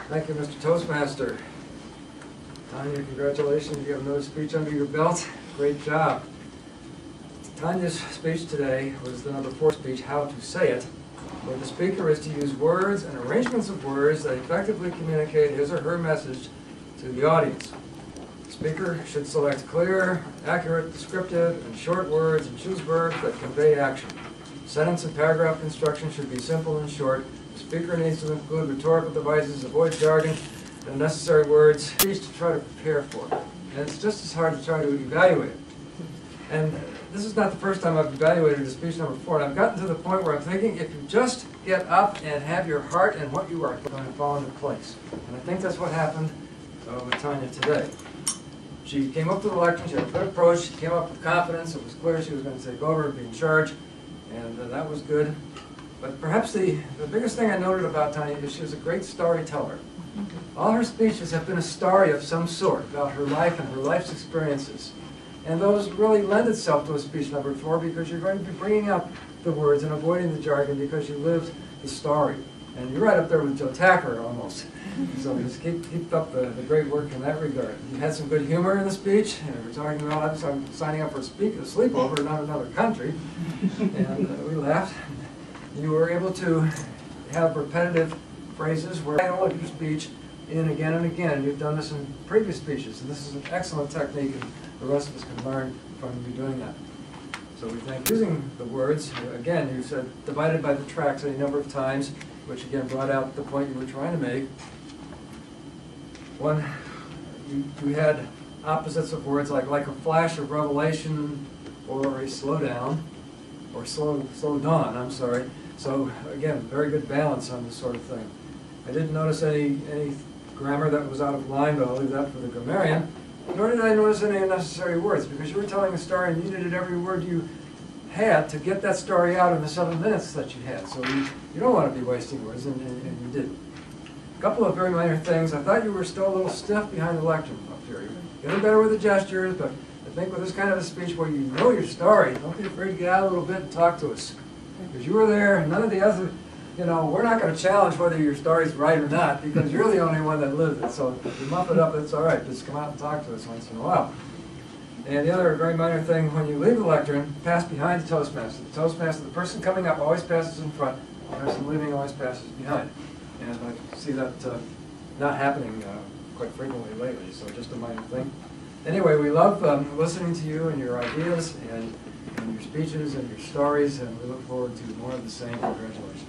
Thank you, Mr. Toastmaster. Tonya, congratulations. You have another speech under your belt. Great job. Tonya's speech today was the number 4 speech, How to Say It, where the speaker is to use words and arrangements of words that effectively communicate his or her message to the audience. The speaker should select clear, accurate, descriptive, and short words and choose verbs that convey action. Sentence and paragraph construction should be simple and short. The speaker needs to include rhetorical devices, avoid jargon, and unnecessary words. Speech to try to prepare for it. And it's just as hard to try to evaluate it. And this is not the first time I've evaluated a speech number 4, and I've gotten to the point where I'm thinking if you just get up and have your heart and what you are going to fall into place. And I think that's what happened with Tonya today. She came up to the lectern, she had a good approach, she came up with confidence, it was clear she was going to take over and be in charge, and that was good. But perhaps the biggest thing I noted about Tonya is she was a great storyteller. All her speeches have been a story of some sort about her life and her life's experiences. And those really lend itself to a speech number 4 because you're going to be bringing up the words and avoiding the jargon because you lived the story. And you're right up there with Joe Tacker almost. So just keep up the great work in that regard. You had some good humor in the speech. And we're talking about I'm signing up for a sleepover, not another country. And we laughed. You were able to have repetitive phrases where I hold your speech in again and again. You've done this in previous speeches, and this is an excellent technique, and the rest of us can learn from you doing that. So we thank you. Using the words, again, you said divided by the tracks any number of times, which again brought out the point you were trying to make. One, you had opposites of words like a flash of revelation or a slow down, or slow dawn, I'm sorry. So again, very good balance on this sort of thing. I didn't notice any grammar that was out of line, but I'll leave that for the grammarian. Nor did I notice any unnecessary words, because you were telling a story and you needed every word you had to get that story out in the 7 minutes that you had. So you don't want to be wasting words, and you didn't. A couple of very minor things. I thought you were still a little stiff behind the lectern up here. You're getting better with the gestures, but I think with this kind of a speech where you know your story, don't be afraid to get out a little bit and talk to us. Because you were there, and none of the other, we're not going to challenge whether your story's right or not, because you're the only one that lived it. So if you muff it up, it's all right. Just come out and talk to us once in a while. And the other very minor thing, when you leave the lectern, pass behind the Toastmaster. The Toastmaster, the person coming up always passes in front, the person leaving always passes behind. And I see that not happening quite frequently lately, so just a minor thing. Anyway, we love listening to you and your ideas and your speeches and your stories, and we look forward to more of the same. Congratulations.